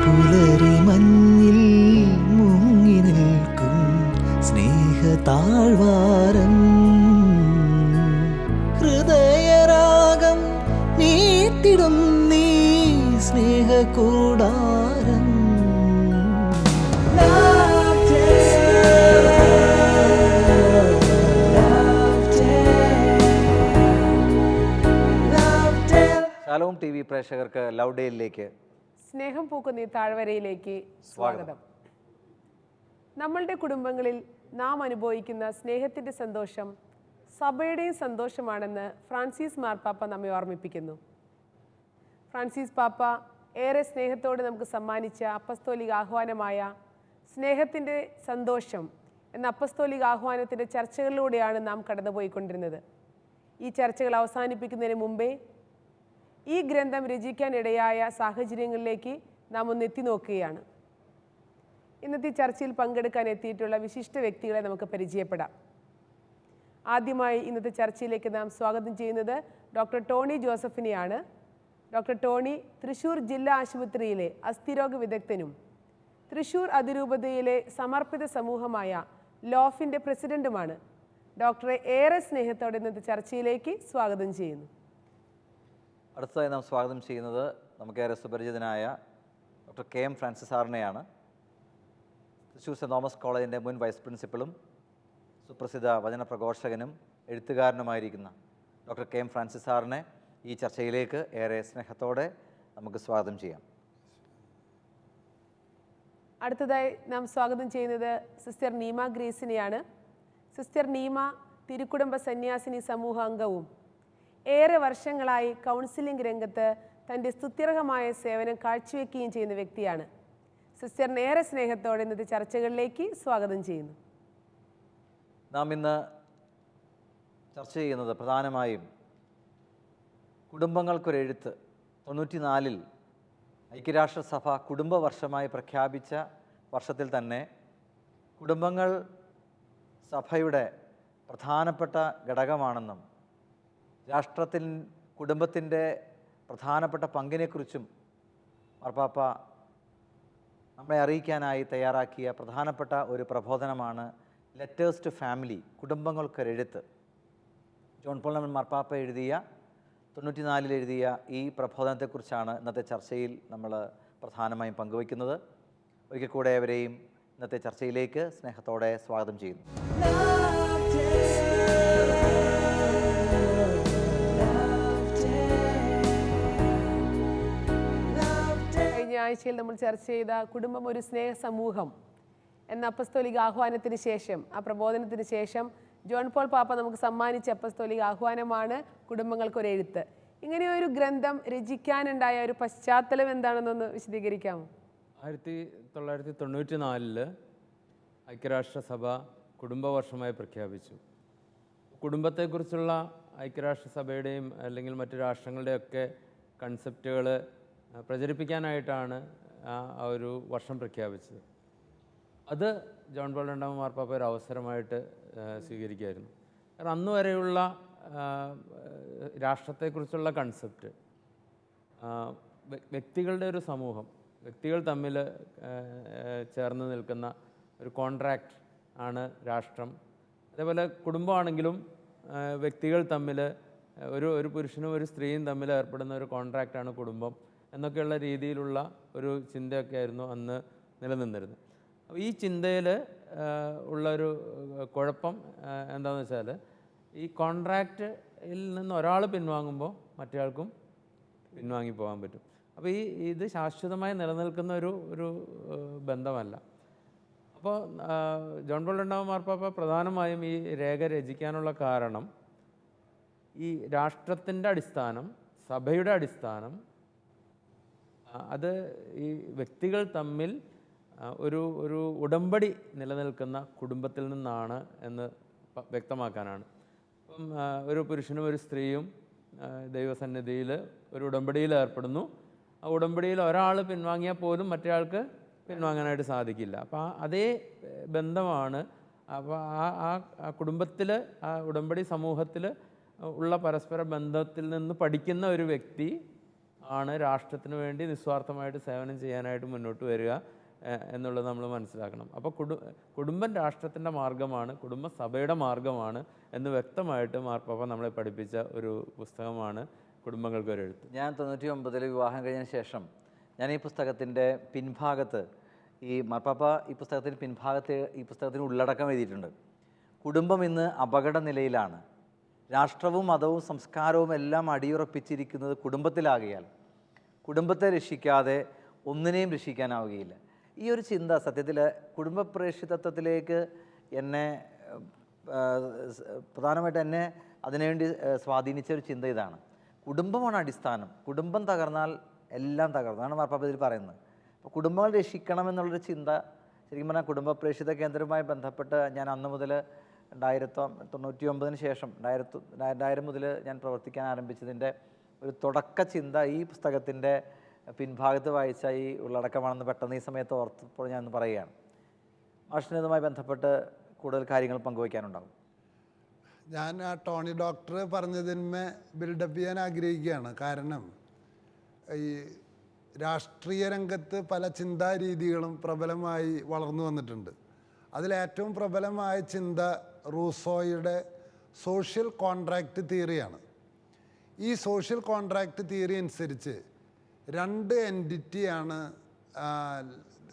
പുലരി മഞ്ഞിൽ മുങ്ങി നിൽക്കും സ്നേഹതാഴ്വാരം, ഹൃദയരാഗം നീട്ടിടും നീ സ്നേഹകൂടാരം. ഷാലോം ടി വി പ്രേക്ഷകർക്ക് ലവ് ഡേയിലേക്ക് സ്നേഹം പൂക്കുന്ന ഈ താഴ്വരയിലേക്ക് സ്വാഗതം. നമ്മളുടെ കുടുംബങ്ങളിൽ നാം അനുഭവിക്കുന്ന സ്നേഹത്തിൻ്റെ സന്തോഷം സഭയുടെയും സന്തോഷമാണെന്ന് ഫ്രാൻസിസ് മാർപ്പാപ്പ നമ്മെ ഓർമ്മിപ്പിക്കുന്നു. ഫ്രാൻസിസ് പാപ്പ ഏറെ സ്നേഹത്തോടെ നമുക്ക് സമ്മാനിച്ച അപ്പസ്തോലിക ആഹ്വാനമായ സ്നേഹത്തിൻ്റെ സന്തോഷം എന്ന അപ്പസ്തോലിക ആഹ്വാനത്തിൻ്റെ ചർച്ചകളിലൂടെയാണ് നാം കടന്നുപോയിക്കൊണ്ടിരുന്നത്. ഈ ചർച്ചകൾ അവസാനിപ്പിക്കുന്നതിന് മുമ്പേ ഈ ഗ്രന്ഥം രചിക്കാനിടയായ സാഹചര്യങ്ങളിലേക്ക് നാം ഒന്ന് എത്തി നോക്കുകയാണ്. ഇന്നത്തെ ചർച്ചയിൽ പങ്കെടുക്കാൻ എത്തിയിട്ടുള്ള വിശിഷ്ട വ്യക്തികളെ നമുക്ക് പരിചയപ്പെടാം. ആദ്യമായി ഇന്നത്തെ ചർച്ചയിലേക്ക് നാം സ്വാഗതം ചെയ്യുന്നത് ഡോക്ടർ ടോണി ജോസഫിനെയാണ്. ഡോക്ടർ ടോണി തൃശ്ശൂർ ജില്ലാ ആശുപത്രിയിലെ അസ്ഥിരോഗ വിദഗ്ധനും തൃശ്ശൂർ അതിരൂപതയിലെ സമർപ്പിത സമൂഹമായ ലോഫിൻ്റെ പ്രസിഡന്റുമാണ്. ഡോക്ടറെ ഏറെ സ്നേഹത്തോടെ ഇന്നത്തെ ചർച്ചയിലേക്ക് സ്വാഗതം ചെയ്യുന്നു. അടുത്തതായി നാം സ്വാഗതം ചെയ്യുന്നത് നമുക്കേറെ സുപരിചിതനായ ഡോക്ടർ KM ഫ്രാൻസിസ് സാറിനെയാണ്. തൃശ്ശൂർ സെൻറ് തോമസ് കോളേജിൻ്റെ മുൻ വൈസ് പ്രിൻസിപ്പളും സുപ്രസിദ്ധ വചനപ്രഘോഷകനും എഴുത്തുകാരനുമായിരിക്കുന്ന ഡോക്ടർ KM ഫ്രാൻസിസ് സാറിനെ ഈ ചർച്ചയിലേക്ക് ഏറെ സ്നേഹത്തോടെ നമുക്ക് സ്വാഗതം ചെയ്യാം. അടുത്തതായി നാം സ്വാഗതം ചെയ്യുന്നത് സിസ്റ്റർ നീമ ഗ്രേസിനെയാണ്. സിസ്റ്റർ നീമ തിരുക്കുടുംബ സന്യാസിനി സമൂഹ അംഗവും ഏറെ വർഷങ്ങളായി കൗൺസിലിംഗ് രംഗത്ത് തൻ്റെ സ്തുത്യർഹമായ സേവനം കാഴ്ചവെക്കുകയും ചെയ്യുന്ന വ്യക്തിയാണ്. സിസ്റ്ററിനെ ഏറെ സ്നേഹത്തോടെ ഇന്നത്തെ ചർച്ചകളിലേക്ക് സ്വാഗതം ചെയ്യുന്നു. നാം ഇന്ന് ചർച്ച ചെയ്യുന്നത് പ്രധാനമായും കുടുംബങ്ങൾക്കൊരെഴുത്ത്. 94 ഐക്യരാഷ്ട്രസഭ കുടുംബവർഷമായി പ്രഖ്യാപിച്ച വർഷത്തിൽ തന്നെ കുടുംബങ്ങൾ സഭയുടെ പ്രധാനപ്പെട്ട ഘടകമാണെന്നും രാഷ്ട്രത്തിൽ കുടുംബത്തിൻ്റെ പ്രധാനപ്പെട്ട പങ്കിനെക്കുറിച്ചും മാർപ്പാപ്പ നമ്മളെ അറിയിക്കാനായി തയ്യാറാക്കിയ പ്രധാനപ്പെട്ട ഒരു പ്രബോധനമാണ് ലെറ്റേഴ്സ് ടു ഫാമിലി, കുടുംബങ്ങൾക്കൊരെഴുത്ത്. ജോൺ പോൾ മാർപ്പാപ്പ എഴുതിയ 94 എഴുതിയ ഈ പ്രബോധനത്തെക്കുറിച്ചാണ് ഇന്നത്തെ ചർച്ചയിൽ നമ്മൾ പ്രധാനമായും പങ്കുവയ്ക്കുന്നത്. ഒരിക്കൽ കൂടെ അവരെയും ഇന്നത്തെ ചർച്ചയിലേക്ക് സ്നേഹത്തോടെ സ്വാഗതം ചെയ്യുന്നു. കഴിഞ്ഞ ആഴ്ചയിൽ നമ്മൾ ചർച്ച ചെയ്ത കുടുംബം ഒരു സ്നേഹ സമൂഹം എന്ന അപ്പസ്തോലിക ആഹ്വാനത്തിന് ശേഷം, ആ പ്രബോധനത്തിന് ശേഷം ജോൺ പോൾ പാപ്പ നമുക്ക് സമ്മാനിച്ച അപ്പസ്തോലിക ആഹ്വാനമാണ് കുടുംബങ്ങൾക്കൊരെഴുത്ത്. ഇങ്ങനെ ഒരു ഗ്രന്ഥം രചിക്കാനുണ്ടായ ഒരു പശ്ചാത്തലം എന്താണെന്നൊന്ന് വിശദീകരിക്കാമോ? 1994 ഐക്യരാഷ്ട്രസഭ കുടുംബവർഷമായി പ്രഖ്യാപിച്ചു. കുടുംബത്തെക്കുറിച്ചുള്ള ഐക്യരാഷ്ട്രസഭയുടെയും അല്ലെങ്കിൽ മറ്റു രാഷ്ട്രങ്ങളുടെയൊക്കെ കൺസെപ്റ്റുകൾ പ്രചരിപ്പിക്കാനായിട്ടാണ് ആ ഒരു വർഷം പ്രഖ്യാപിച്ചത്. അത് ജോൺ പോൾ രണ്ടാമൻ മാർപ്പാപ്പ ഒരു അവസരമായിട്ട് സ്വീകരിക്കുകയായിരുന്നു. കാരണം അന്ന് വരെയുള്ള രാഷ്ട്രത്തെക്കുറിച്ചുള്ള കൺസെപ്റ്റ് വ്യക്തികളുടെ ഒരു സമൂഹം, വ്യക്തികൾ തമ്മിൽ ചേർന്ന് നിൽക്കുന്ന ഒരു കോൺട്രാക്റ്റ് ആണ് രാഷ്ട്രം. അതേപോലെ കുടുംബമാണെങ്കിലും വ്യക്തികൾ തമ്മിൽ ഒരു പുരുഷനും ഒരു സ്ത്രീയും തമ്മിൽ ഏർപ്പെടുന്ന ഒരു കോൺട്രാക്റ്റാണ് കുടുംബം എന്നൊക്കെയുള്ള രീതിയിലുള്ള ഒരു ചിന്തയൊക്കെ ആയിരുന്നു അന്ന് നിലനിന്നിരുന്നത്. അപ്പോൾ ഈ ചിന്തയിൽ ഉള്ളൊരു കുഴപ്പം എന്താണെന്ന് വെച്ചാൽ, ഈ കോൺട്രാക്റ്റിൽ നിന്ന് ഒരാൾ പിൻവാങ്ങുമ്പോൾ മറ്റേയാൾക്കും പിൻവാങ്ങി പോകാൻ പറ്റും. അപ്പോൾ ഇത് ശാശ്വതമായി നിലനിൽക്കുന്ന ഒരു ബന്ധമല്ല. അപ്പോൾ ജോൺ പോൾ രണ്ടാമൻ മാർപ്പാപ്പ പ്രധാനമായും ഈ രേഖ രചിക്കാനുള്ള കാരണം, ഈ രാഷ്ട്രത്തിൻ്റെ അടിസ്ഥാനം, സഭയുടെ അടിസ്ഥാനം, അത് ഈ വ്യക്തികൾ തമ്മിൽ ഒരു ഉടമ്പടി നിലനിൽക്കുന്ന കുടുംബത്തിൽ നിന്നാണ് എന്ന് വ്യക്തമാക്കാനാണ്. അപ്പം ഒരു പുരുഷനും ഒരു സ്ത്രീയും ദൈവസന്നിധിയിൽ ഒരു ഉടമ്പടിയിൽ ഏർപ്പെടുന്നു. ആ ഉടമ്പടിയിൽ ഒരാൾ പിൻവാങ്ങിയാൽ പോലും മറ്റേയാൾക്ക് പിൻവാങ്ങാനായിട്ട് സാധിക്കില്ല. അപ്പോൾ അതേ ബന്ധമാണ്. അപ്പോൾ ആ കുടുംബത്തിൽ, ആ ഉടമ്പടി സമൂഹത്തിൽ ഉള്ള പരസ്പര ബന്ധത്തിൽ നിന്ന് പഠിക്കുന്ന ഒരു വ്യക്തി ആണ് രാഷ്ട്രത്തിന് വേണ്ടി നിസ്വാർത്ഥമായിട്ട് സേവനം ചെയ്യാനായിട്ട് മുന്നോട്ട് വരിക എന്നുള്ളത് നമ്മൾ മനസ്സിലാക്കണം. അപ്പോൾ കുടുംബം രാഷ്ട്രത്തിൻ്റെ മാർഗമാണ്, കുടുംബസഭയുടെ മാർഗമാണ് എന്ന് വ്യക്തമായിട്ട് മാർപ്പാപ്പ നമ്മളെ പഠിപ്പിച്ച ഒരു പുസ്തകമാണ് കുടുംബങ്ങൾക്ക് എഴുത്ത്. ഞാൻ 99 വിവാഹം കഴിഞ്ഞതിന് ശേഷം ഞാൻ ഈ പുസ്തകത്തിൻ്റെ പിൻഭാഗത്ത് മാർപ്പാപ്പ ഈ പുസ്തകത്തിന് ഉള്ളടക്കം എഴുതിയിട്ടുണ്ട്. കുടുംബം ഇന്ന് അപകട നിലയിലാണ്. രാഷ്ട്രവും മതവും സംസ്കാരവും എല്ലാം അടിയുറപ്പിച്ചിരിക്കുന്നത് കുടുംബത്തിലാകിയാൽ കുടുംബത്തെ രക്ഷിക്കാതെ ഒന്നിനെയും രക്ഷിക്കാനാവുകയില്ല. ഈ ഒരു ചിന്ത സത്യത്തിൽ കുടുംബ പ്രേക്ഷിതത്വത്തിലേക്ക് എന്നെ പ്രധാനമായിട്ട് എന്നെ അതിനുവേണ്ടി സ്വാധീനിച്ച ഒരു ചിന്ത ഇതാണ്. കുടുംബമാണ് അടിസ്ഥാനം. കുടുംബം തകർന്നാൽ എല്ലാം തകർന്നാണ് മാർപ്പാപ്പ ഇതിൽ പറയുന്നത്. അപ്പോൾ കുടുംബങ്ങൾ രക്ഷിക്കണമെന്നുള്ളൊരു ചിന്ത ശരിക്കും പറഞ്ഞാൽ കുടുംബ പ്രേക്ഷിത കേന്ദ്രവുമായി ബന്ധപ്പെട്ട് ഞാൻ അന്ന് മുതൽ 1999 ശേഷം 2000 മുതൽ ഞാൻ പ്രവർത്തിക്കാൻ ആരംഭിച്ചതിൻ്റെ ഒരു തുടക്ക ചിന്ത ഈ പുസ്തകത്തിൻ്റെ പിൻഭാഗത്ത് വായിച്ച ഈ ഉള്ളടക്കമാണെന്ന് പെട്ടെന്ന് ഈ സമയത്ത് ഓർത്തപ്പോൾ ഞാനൊന്ന് പറയുകയാണ്. മാഷിന് ഇതുമായി ബന്ധപ്പെട്ട് കൂടുതൽ കാര്യങ്ങൾ പങ്കുവയ്ക്കാനുണ്ടാകും. ഞാൻ ആ ടോണി ഡോക്ടർ പറഞ്ഞതിന്മേ ബിൽഡപ്പ് ചെയ്യാൻ ആഗ്രഹിക്കുകയാണ്. കാരണം ഈ രാഷ്ട്രീയ രംഗത്ത് പല ചിന്താരീതികളും പ്രബലമായി വളർന്നു വന്നിട്ടുണ്ട്. അതിലേറ്റവും പ്രബലമായ ചിന്ത റൂസോയുടെ സോഷ്യൽ കോൺട്രാക്റ്റ് തിയറിയാണ്. ഈ സോഷ്യൽ കോൺട്രാക്റ്റ് തിയറി അനുസരിച്ച് 2 എൻറ്റിറ്റിയാണ്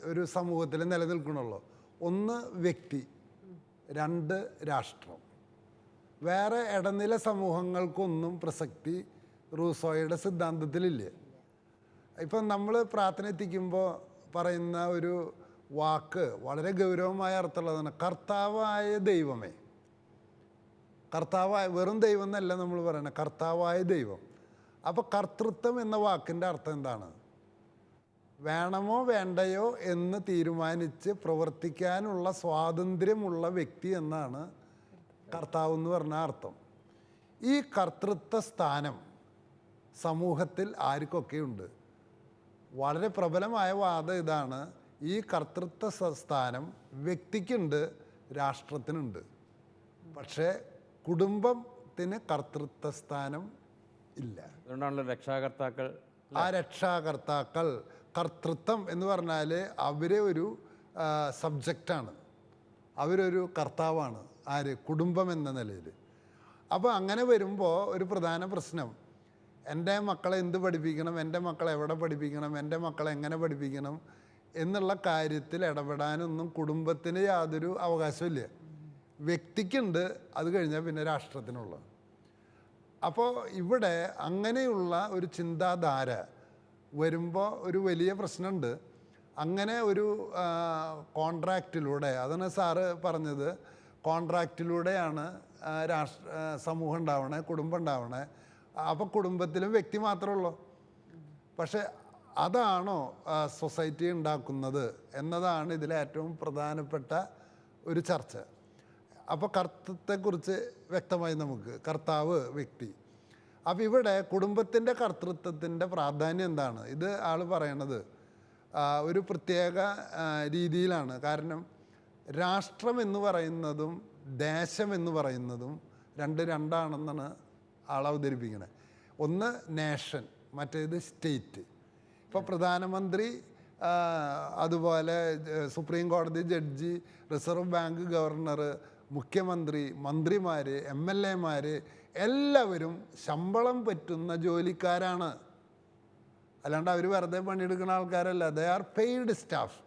ഒരു സമൂഹത്തിൽ നിലനിൽക്കണുള്ളൂ. ഒന്ന് വ്യക്തി, 2 രാഷ്ട്രം. വേറെ ഇടനില സമൂഹങ്ങൾക്കൊന്നും പ്രസക്തി റൂസോയുടെ സിദ്ധാന്തത്തിലില്ല. ഇപ്പം നമ്മൾ പ്രാർത്ഥന എത്തിക്കുമ്പോൾ പറയുന്ന ഒരു വാക്ക് വളരെ ഗൗരവമായ അർത്ഥമുള്ളതാണ്. കർത്താവായ ദൈവമേ. കർത്താവായ വെറും ദൈവം എന്നല്ല നമ്മൾ പറയുന്നത്, കർത്താവായ ദൈവം. അപ്പോൾ കർത്തൃത്വം എന്ന വാക്കിൻ്റെ അർത്ഥം എന്താണ്? വേണമോ വേണ്ടയോ എന്ന് തീരുമാനിച്ച് പ്രവർത്തിക്കാനുള്ള സ്വാതന്ത്ര്യമുള്ള വ്യക്തി എന്നാണ് കർത്താവ് എന്ന് പറഞ്ഞ അർത്ഥം. ഈ കർത്തൃത്വ സ്ഥാനം സമൂഹത്തിൽ ആർക്കൊക്കെയുണ്ട്? വളരെ പ്രബലമായ വാദം ഇതാണ്. ഈ കർത്തൃത്വ സ്ഥാനം വ്യക്തിക്കുണ്ട്, രാഷ്ട്രത്തിനുണ്ട്. പക്ഷേ കുടുംബത്തിന് കർത്തൃത്വ സ്ഥാനം ഇല്ല. അതുകൊണ്ടാണല്ലോ രക്ഷാകർത്താക്കൾ. ആ രക്ഷാകർത്താക്കൾ, കർത്തൃത്വം എന്ന് പറഞ്ഞാൽ അവർ ഒരു സബ്ജക്റ്റാണ്, അവരൊരു കർത്താവാണ്. ആര്? കുടുംബം എന്ന നിലയിൽ. അപ്പോൾ അങ്ങനെ വരുമ്പോൾ ഒരു പ്രധാന പ്രശ്നം, എൻ്റെ മക്കളെ എന്ത് പഠിപ്പിക്കണം, എൻ്റെ മക്കളെ എവിടെ പഠിപ്പിക്കണം, എൻ്റെ മക്കളെ എങ്ങനെ പഠിപ്പിക്കണം എന്നുള്ള കാര്യത്തിൽ ഇടപെടാനൊന്നും കുടുംബത്തിന് യാതൊരു അവകാശമില്ല. വ്യക്തിക്കുണ്ട്, അത് കഴിഞ്ഞാൽ പിന്നെ രാഷ്ട്രത്തിനുള്ള. അപ്പോൾ ഇവിടെ അങ്ങനെയുള്ള ഒരു ചിന്താധാര വരുമ്പോൾ ഒരു വലിയ പ്രശ്നമുണ്ട്. അങ്ങനെ ഒരു കോൺട്രാക്റ്റിലൂടെ, അതാണ് സാറ് പറഞ്ഞത്, കോൺട്രാക്റ്റിലൂടെയാണ് സമൂഹം ഉണ്ടാവണേ, കുടുംബം ഉണ്ടാവണേ. അപ്പോൾ കുടുംബത്തിലും വ്യക്തി മാത്രമേ ഉള്ളൂ. പക്ഷെ അതാണോ സൊസൈറ്റി ഉണ്ടാക്കുന്നത് എന്നതാണ് ഇതിലെ ഏറ്റവും പ്രധാനപ്പെട്ട ഒരു ചർച്ച. അപ്പോൾ കർത്തൃത്വത്തെക്കുറിച്ച് വ്യക്തമായി നമുക്ക്, കർത്താവ്, വ്യക്തി. അപ്പോൾ ഇവിടെ കുടുംബത്തിൻ്റെ കർത്തൃത്വത്തിൻ്റെ പ്രാധാന്യം എന്താണ്? ഇത് ആൾ പറയണത് ഒരു പ്രത്യേക രീതിയിലാണ്. കാരണം രാഷ്ട്രം എന്ന് പറയുന്നതും ദേശം എന്ന് പറയുന്നതും രണ്ടാണെന്നാണ് ആൾ അവതരിപ്പിക്കുന്നത്. ഒന്ന് നേഷൻ, മറ്റേത് സ്റ്റേറ്റ്. ഇപ്പോൾ പ്രധാനമന്ത്രി, അതുപോലെ സുപ്രീം കോടതി ജഡ്ജി, റിസർവ് ബാങ്ക് ഗവർണർ, മുഖ്യമന്ത്രി, മന്ത്രിമാർ, MLA എല്ലാവരും ശമ്പളം പറ്റുന്ന ജോലിക്കാരാണ്. അല്ലാണ്ട് അവർ വെറുതെ പണിയെടുക്കുന്ന ആൾക്കാരല്ല. They are paid staff.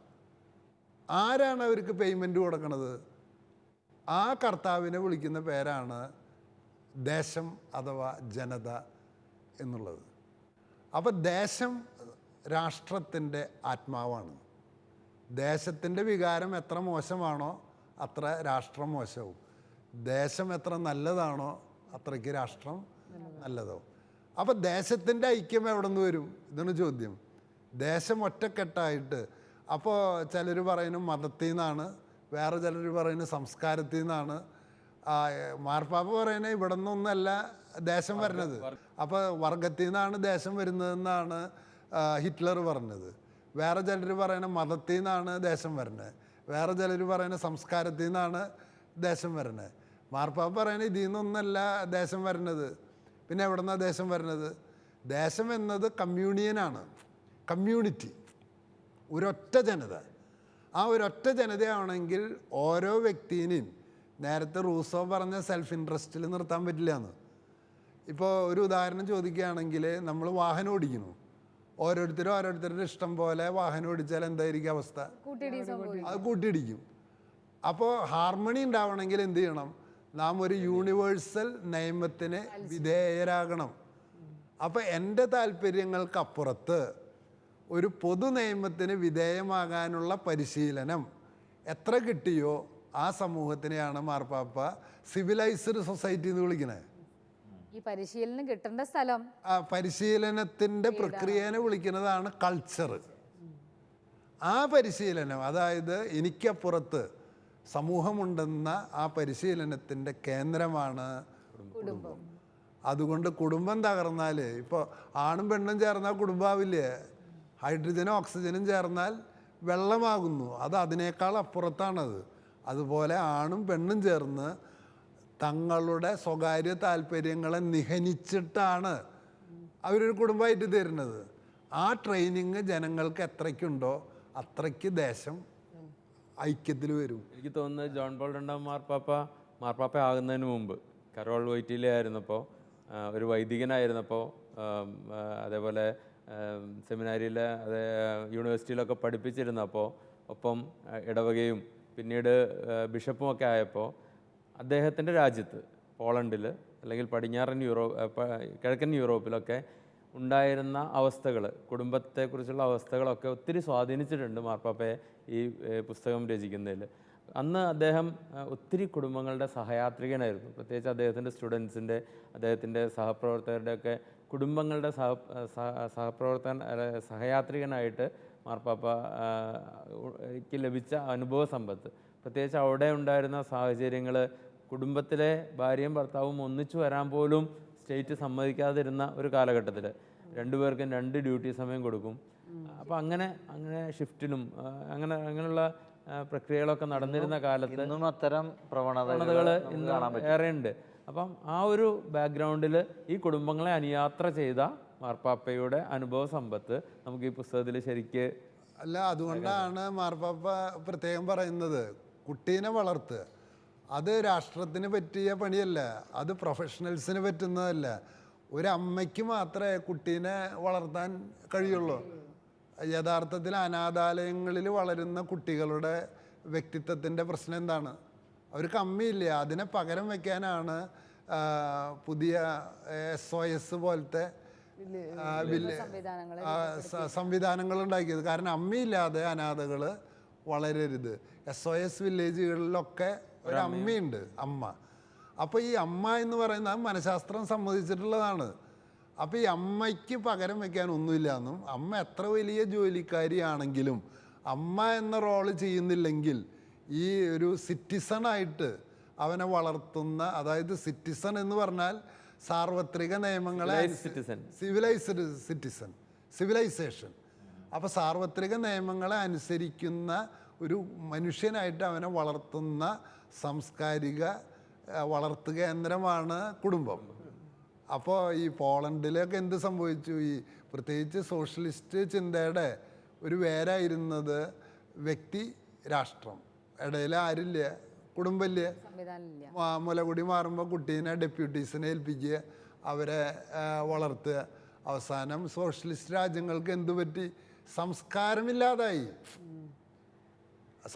ആരാണ് അവർക്ക് പേയ്മെൻറ്റ് കൊടുക്കുന്നത്? ആ കർത്താവിനെ വിളിക്കുന്ന പേരാണ് ദേശം അഥവാ ജനത എന്നുള്ളത്. അപ്പോൾ ദേശം രാഷ്ട്രത്തിൻ്റെ ആത്മാവാണ്. ദേശത്തിൻ്റെ വികാരം എത്ര മോശമാണോ അത്ര രാഷ്ട്രം മോശവും. ദേശം എത്ര നല്ലതാണോ അത്രയ്ക്ക് രാഷ്ട്രം നല്ലതാവും. അപ്പോൾ ദേശത്തിൻ്റെ ഐക്യം എവിടെ നിന്ന് വരും? ഇതാണ് ചോദ്യം. ദേശം ഒറ്റക്കെട്ടായിട്ട്, അപ്പോൾ ചിലർ പറയുന്നു മതത്തിൽ നിന്നാണ്, വേറെ ചിലർ പറയുന്നു സംസ്കാരത്തിൽ നിന്നാണ്. മാർപ്പാപ്പ പറയുന്നത് ഇവിടെ നിന്നൊന്നല്ല ദേശം വരുന്നത്. അപ്പോൾ വർഗത്തിൽ നിന്നാണ് ദേശം വരുന്നതെന്നാണ് ഹിറ്റ്ലർ പറഞ്ഞത്. വേറെ ചിലർ പറയുന്നത് മതത്തിൽ നിന്നാണ് ദേശം വരുന്നത്, വേറെ ചിലർ പറയുന്നത് സംസ്കാരത്തിൽ നിന്നാണ് ദേശം വരുന്നത്. മാർപ്പാപ്പ പറയുന്നത് ഇതിൽ നിന്നൊന്നല്ല ദേശം വരുന്നത്. പിന്നെ എവിടെ നിന്നാണ് ദേശം വരുന്നത്? ദേശം എന്നത് കമ്മ്യൂണിയനാണ്, കമ്മ്യൂണിറ്റി, ഒരൊറ്റ ജനത. ആ ഒരൊറ്റ ജനതയാണെങ്കിൽ ഓരോ വ്യക്തിനെയും നേരത്തെ റൂസോ പറഞ്ഞ സെൽഫ് ഇൻട്രസ്റ്റിൽ നിർത്താൻ പറ്റില്ല എന്ന്. ഇപ്പോൾ ഒരു ഉദാഹരണം ചോദിക്കുകയാണെങ്കിൽ, നമ്മൾ വാഹനം ഓടിക്കുന്നു, ഓരോരുത്തരും ഓരോരുത്തരുടെ ഇഷ്ടം പോലെ വാഹനം ഓടിച്ചാൽ എന്തായിരിക്കും അവസ്ഥ? അത് കൂട്ടിയിടിക്കും. അപ്പോൾ ഹാർമണി ഉണ്ടാവണമെങ്കിൽ എന്ത് ചെയ്യണം? നാം ഒരു യൂണിവേഴ്സൽ നിയമത്തിന് വിധേയരാകണം. അപ്പോൾ എൻ്റെ താല്പര്യങ്ങൾക്കപ്പുറത്ത് ഒരു പൊതു നിയമത്തിന് വിധേയമാകാനുള്ള പരിശീലനം എത്ര കിട്ടിയോ ആ സമൂഹത്തിനെയാണ് മാർപ്പാപ്പ സിവിലൈസ്ഡ് സൊസൈറ്റി എന്ന് വിളിക്കുന്നത്. ഈ പരിശീലനം കിട്ടേണ്ട സ്ഥലം, ആ പരിശീലനത്തിൻ്റെ പ്രക്രിയനെ വിളിക്കുന്നതാണ് കൾച്ചർ. ആ പരിശീലനം, അതായത് എനിക്കപ്പുറത്ത് സമൂഹമുണ്ടെന്ന ആ പരിശീലനത്തിൻ്റെ കേന്ദ്രമാണ് കുടുംബം. അതുകൊണ്ട് കുടുംബം തകർന്നാൽ, ഇപ്പോൾ ആണും പെണ്ണും ചേർന്നാൽ കുടുംബമാവില്ലേ? ഹൈഡ്രജനും ഓക്സിജനും ചേർന്നാൽ വെള്ളമാകുന്നു. അത് അതിനേക്കാൾ അപ്പുറത്താണത്. അതുപോലെ ആണും പെണ്ണും ചേർന്ന് തങ്ങളുടെ സ്വകാര്യ താല്പര്യങ്ങളെ നിഹനിച്ചിട്ടാണ് അവരൊരു കുടുംബമായിട്ട് തരുന്നത്. ആ ട്രെയിനിങ് ജനങ്ങൾക്ക് എത്രയ്ക്കുണ്ടോ അത്രയ്ക്ക് ദേശം ഐക്യത്തിൽ വരും. എനിക്ക് തോന്നുന്നത് ജോൺ പോൾ രണ്ടാം മാർപ്പാപ്പ ആകുന്നതിന് മുമ്പ് കരോൾ വൈറ്റിലെ ആയിരുന്നപ്പോൾ, ഒരു വൈദികനായിരുന്നപ്പോൾ, അതേപോലെ സെമിനാരിയിൽ, അതേ യൂണിവേഴ്സിറ്റിയിലൊക്കെ പഠിപ്പിച്ചിരുന്നപ്പോൾ, ഒപ്പം ഇടവകയും പിന്നീട് ബിഷപ്പും ഒക്കെ ആയപ്പോൾ അദ്ദേഹത്തിൻ്റെ രാജ്യത്ത്, പോളണ്ടിൽ അല്ലെങ്കിൽ പടിഞ്ഞാറൻ കിഴക്കൻ യൂറോപ്പിലൊക്കെ ഉണ്ടായിരുന്ന അവസ്ഥകൾ, കുടുംബത്തെക്കുറിച്ചുള്ള അവസ്ഥകളൊക്കെ ഒത്തിരി സ്വാധീനിച്ചിട്ടുണ്ട് മാർപ്പാപ്പയെ ഈ പുസ്തകം രചിക്കുന്നതിൽ. അന്ന് അദ്ദേഹം ഒത്തിരി കുടുംബങ്ങളുടെ സഹയാത്രികനായിരുന്നു. പ്രത്യേകിച്ച് അദ്ദേഹത്തിൻ്റെ സ്റ്റുഡൻസിൻ്റെ, അദ്ദേഹത്തിൻ്റെ സഹപ്രവർത്തകരുടെയൊക്കെ കുടുംബങ്ങളുടെ സഹയാത്രികനായിട്ട് മാർപ്പാപ്പയ്ക്ക് ലഭിച്ച അനുഭവ സമ്പത്ത്, പ്രത്യേകിച്ച് അവിടെ ഉണ്ടായിരുന്ന സാഹചര്യങ്ങൾ, കുടുംബത്തിലെ ഭാര്യയും ഭർത്താവും ഒന്നിച്ചു വരാൻ പോലും സ്റ്റേറ്റ് സമ്മതിക്കാതിരുന്ന ഒരു കാലഘട്ടത്തിൽ രണ്ടുപേർക്കും 2 ഡ്യൂട്ടി സമയം കൊടുക്കും. അപ്പോൾ അങ്ങനെ ഷിഫ്റ്റിനും അങ്ങനെയുള്ള പ്രക്രിയകളൊക്കെ നടന്നിരുന്ന കാലത്ത് ഇന്നും അത്തരം പ്രവണതകൾ ഇന്ന് ഏറെയുണ്ട്. അപ്പം ആ ഒരു ബാക്ക്ഗ്രൗണ്ടിൽ ഈ കുടുംബങ്ങളെ അനുയാത്ര ചെയ്ത മാർപ്പാപ്പയുടെ അനുഭവ സമ്പത്ത് നമുക്ക് ഈ പുസ്തകത്തിൽ ശരിക്ക് അല്ല, അതുകൊണ്ടാണ് മാർപ്പാപ്പ പ്രത്യേകം പറയുന്നത്, കുട്ടീനെ വളർത്തുക അത് രാഷ്ട്രത്തിന് പറ്റിയ പണിയല്ല, അത് പ്രൊഫഷണൽസിന് പറ്റുന്നതല്ല. ഒരമ്മയ്ക്ക് മാത്രമേ കുട്ടീനെ വളർത്താൻ കഴിയുള്ളൂ. യഥാർത്ഥത്തിൽ അനാഥാലയങ്ങളിൽ വളരുന്ന കുട്ടികളുടെ വ്യക്തിത്വത്തിൻ്റെ പ്രശ്നം എന്താണ്? അവർക്ക് അമ്മയില്ല. അതിനെ പകരം വയ്ക്കാനാണ് പുതിയ SOS പോലത്തെ സംവിധാനങ്ങൾ ഉണ്ടാക്കിയത്. കാരണം അമ്മയില്ലാതെ അനാഥകൾ വളരരുത്. SOS വില്ലേജുകളിലൊക്കെ ഒരു അമ്മയുണ്ട്, അമ്മ. അപ്പോൾ ഈ അമ്മ എന്ന് പറയുന്നത് മനഃശാസ്ത്രം സമ്മതിച്ചിട്ടുള്ളതാണ്. അപ്പോൾ ഈ അമ്മയ്ക്ക് പകരം വയ്ക്കാൻ ഒന്നുമില്ല എന്നും, അമ്മ എത്ര വലിയ ജോലിക്കാരിയാണെങ്കിലും അമ്മ എന്ന റോള് ചെയ്യുന്നില്ലെങ്കിൽ ഈ ഒരു സിറ്റിസണായിട്ട് അവനെ വളർത്തുന്ന, അതായത് സിറ്റിസൺ എന്ന് പറഞ്ഞാൽ സാർവത്രിക നിയമങ്ങളെ, സിവിലൈസേഷൻ. അപ്പോൾ സാർവത്രിക നിയമങ്ങളെ അനുസരിക്കുന്ന ഒരു മനുഷ്യനായിട്ട് അവനെ വളർത്തുന്ന സാംസ്കാരിക വളർത്തുകേന്ദ്രമാണ് കുടുംബം. അപ്പോൾ ഈ പോളണ്ടിലൊക്കെ എന്ത് സംഭവിച്ചു? ഈ പ്രത്യേകിച്ച് സോഷ്യലിസ്റ്റ് ചിന്തയുടെ ഒരു വേരായിരുന്നത് വ്യക്തി രാഷ്ട്രം, ഇടയിൽ ആരില്ല, കുടുംബമില്ല. മുലകുടി മാറുമ്പോൾ കുട്ടീനെ ഡെപ്യൂട്ടീസിനെ ഏൽപ്പിക്കുക, അവരെ വളർത്തുക. അവസാനം സോഷ്യലിസ്റ്റ് രാജ്യങ്ങൾക്ക് എന്തു പറ്റി? സംസ്കാരമില്ലാതായി.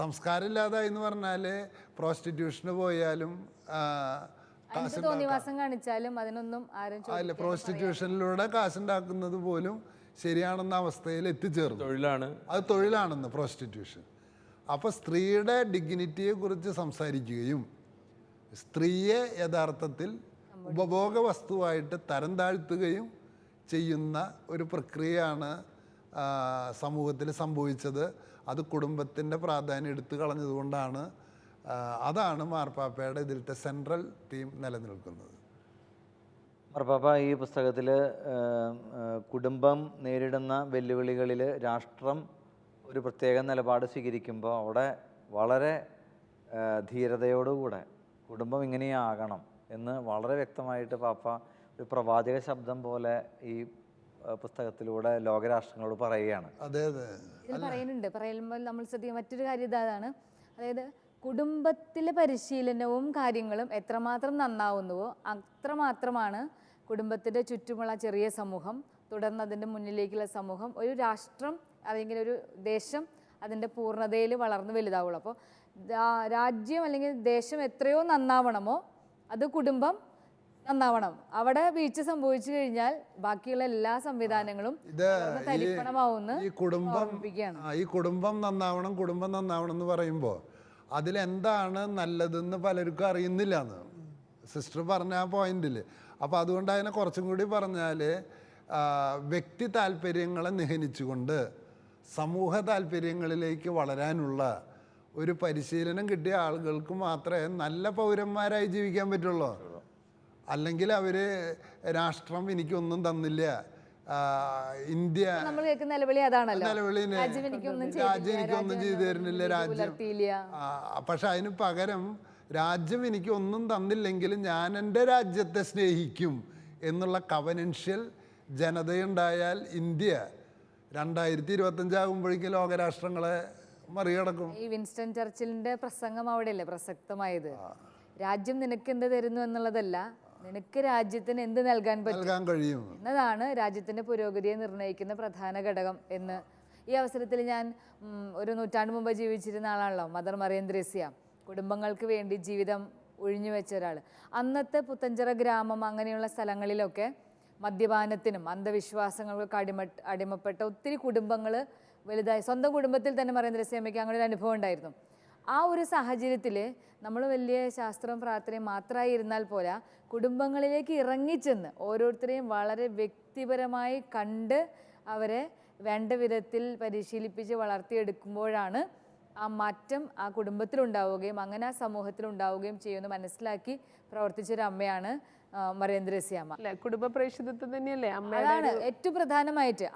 സംസ്കാരമില്ലാതായി എന്ന് പറഞ്ഞാൽ പ്രോസ്റ്റിറ്റ്യൂഷന് പോയാലും കാണിച്ചാലും അതിനൊന്നും അല്ല, പ്രോസ്റ്റിറ്റ്യൂഷനിലൂടെ കാശുണ്ടാക്കുന്നത് പോലും ശരിയാണെന്ന അവസ്ഥയിൽ എത്തിച്ചേർന്നു. അത് തൊഴിലാണെന്ന് പ്രോസ്റ്റിറ്റ്യൂഷൻ. അപ്പോൾ സ്ത്രീയുടെ ഡിഗ്നിറ്റിയെ കുറിച്ച് സംസാരിക്കുകയും സ്ത്രീയെ യഥാർത്ഥത്തിൽ ഉപഭോഗ വസ്തുവായിട്ട് തരം താഴ്ത്തുകയും ചെയ്യുന്ന ഒരു പ്രക്രിയയാണ് സമൂഹത്തിൽ സംഭവിച്ചത്. അത് കുടുംബത്തിൻ്റെ പ്രാധാന്യം എടുത്തു കളഞ്ഞതുകൊണ്ടാണ്. അതാണ് മാർപ്പാപ്പയുടെ ഇതിലത്തെ സെൻട്രൽ തീം നിലനിൽക്കുന്നത്. മാർപ്പാപ്പ ഈ പുസ്തകത്തിൽ കുടുംബം നേരിടുന്ന വെല്ലുവിളികളിൽ രാഷ്ട്രം ഒരു പ്രത്യേക നിലപാട് സ്വീകരിക്കുമ്പോൾ അവിടെ വളരെ ധീരതയോടുകൂടെ കുടുംബം ഇങ്ങനെയാകണം എന്ന് വളരെ വ്യക്തമായിട്ട് പാപ്പ ഒരു പ്രവാചക ശബ്ദം പോലെ ഈ പുസ്തകത്തിലൂടെ ലോകരാഷ്ട്രങ്ങളോട് പറയുകയാണ്. അതെ അതെ ഇതിൽ പറയുമ്പോൾ നമ്മൾ ശ്രദ്ധിക്കുന്ന മറ്റൊരു കാര്യം ഇതാണ്. അതായത് കുടുംബത്തിലെ പരിശീലനവും കാര്യങ്ങളും എത്രമാത്രം നന്നാവുന്നുവോ അത്രമാത്രമാണ് കുടുംബത്തിൻ്റെ ചുറ്റുമുള്ള ചെറിയ സമൂഹം, തുടർന്ന് അതിൻ്റെ മുന്നിലേക്കുള്ള സമൂഹം, ഒരു രാഷ്ട്രം അല്ലെങ്കിൽ ഒരു ദേശം അതിൻ്റെ പൂർണ്ണതയിൽ വളർന്ന് വലുതാവുള്ളൂ. അപ്പോൾ രാജ്യം അല്ലെങ്കിൽ ദേശം എത്രയോ നന്നാവണമോ അത് കുടുംബം നന്നാവണം. അവിടെ വീഴ്ച സംഭവിച്ചു കഴിഞ്ഞാൽ ബാക്കിയുള്ള എല്ലാ സംവിധാനങ്ങളും തരിപ്പണമാവുന്ന ഈ കുടുംബം നന്നാവണം എന്ന് പറയുമ്പോൾ അതിലെന്താണ് നല്ലതെന്ന് പലർക്കും അറിയുന്നില്ല എന്ന് സിസ്റ്റർ പറഞ്ഞ ആ പോയിന്റിൽ. അപ്പോൾ അതുകൊണ്ട് അതിനെ കുറച്ചും കൂടി പറഞ്ഞാൽ വ്യക്തി താല്പര്യങ്ങളെ നിഹനിച്ചുകൊണ്ട് സമൂഹ താല്പര്യങ്ങളിലേക്ക് വളരാനുള്ള ഒരു പരിശീലനം കിട്ടിയ ആളുകൾക്ക് മാത്രമേ നല്ല പൗരന്മാരായി ജീവിക്കാൻ പറ്റുള്ളൂ. അല്ലെങ്കിൽ അവർ രാഷ്ട്രം എനിക്കൊന്നും തന്നില്ല, ഇന്ത്യ രാജ്യം എനിക്കൊന്നും ചെയ്തു തരുന്നില്ല, രാജ്യം. പക്ഷെ അതിന് പകരം രാജ്യം എനിക്കൊന്നും തന്നില്ലെങ്കിലും ഞാൻ എൻ്റെ രാജ്യത്തെ സ്നേഹിക്കും എന്നുള്ള കവനൻഷ്യൽ ജനതയുണ്ടായാൽ ഇന്ത്യ 2025 ആകുമ്പോഴേക്കും ലോകരാഷ്ട്രങ്ങളെ മറികടക്കും. ഈ വിൻസ്റ്റൺ ചർച്ചിലിന്റെ പ്രസംഗം അവിടെയല്ലേ പ്രസക്തമായത്? രാജ്യം നിനക്ക് എന്ത് തരുന്നു എന്നുള്ളതല്ല, നിനക്ക് രാജ്യത്തിന് എന്ത് നൽകാൻ കഴിയും എന്നതാണ് രാജ്യത്തിന്റെ പുരോഗതിയെ നിർണ്ണയിക്കുന്ന പ്രധാന ഘടകം എന്ന്. ഈ അവസരത്തിൽ ഞാൻ ഒരു നൂറ്റാണ്ട് മുമ്പ് ജീവിച്ചിരുന്ന ആളാണല്ലോ മദർ മറിയം ത്രേസ്യ. കുടുംബങ്ങൾക്ക് വേണ്ടി ജീവിതം ഒഴിഞ്ഞു വെച്ച ഒരാൾ. അന്നത്തെ പുത്തഞ്ചിറ ഗ്രാമം അങ്ങനെയുള്ള സ്ഥലങ്ങളിലൊക്കെ മദ്യപാനത്തിനും അന്ധവിശ്വാസങ്ങൾക്ക് അടിമപ്പെട്ട ഒത്തിരി കുടുംബങ്ങൾ വലുതായി. സ്വന്തം കുടുംബത്തിൽ തന്നെ മറിയം ത്രേസ്യമ്മയ്ക്ക് അങ്ങനെ ഒരു അനുഭവം ഉണ്ടായിരുന്നു. ആ ഒരു സാഹചര്യത്തിൽ നമ്മൾ വലിയ ശാസ്ത്രവും പ്രാർത്ഥനയും മാത്രമായി ഇരുന്നാൽ പോരാ, കുടുംബങ്ങളിലേക്ക് ഇറങ്ങിച്ചെന്ന് ഓരോരുത്തരെയും വളരെ വ്യക്തിപരമായി കണ്ട് അവരെ വേണ്ട വിധത്തിൽ പരിശീലിപ്പിച്ച് വളർത്തിയെടുക്കുമ്പോഴാണ് ആ മാറ്റം ആ കുടുംബത്തിലുണ്ടാവുകയും അങ്ങനെ ആ സമൂഹത്തിലുണ്ടാവുകയും ചെയ്യുമെന്ന് മനസ്സിലാക്കി പ്രവർത്തിച്ചൊരു അമ്മയാണ് മറിയം ത്രേസ്യാമ്മ. കുടുംബ പ്രേക്ഷിതത്വം തന്നെയല്ലേ അതാണ് ഏറ്റവും പ്രധാനമായിട്ട്.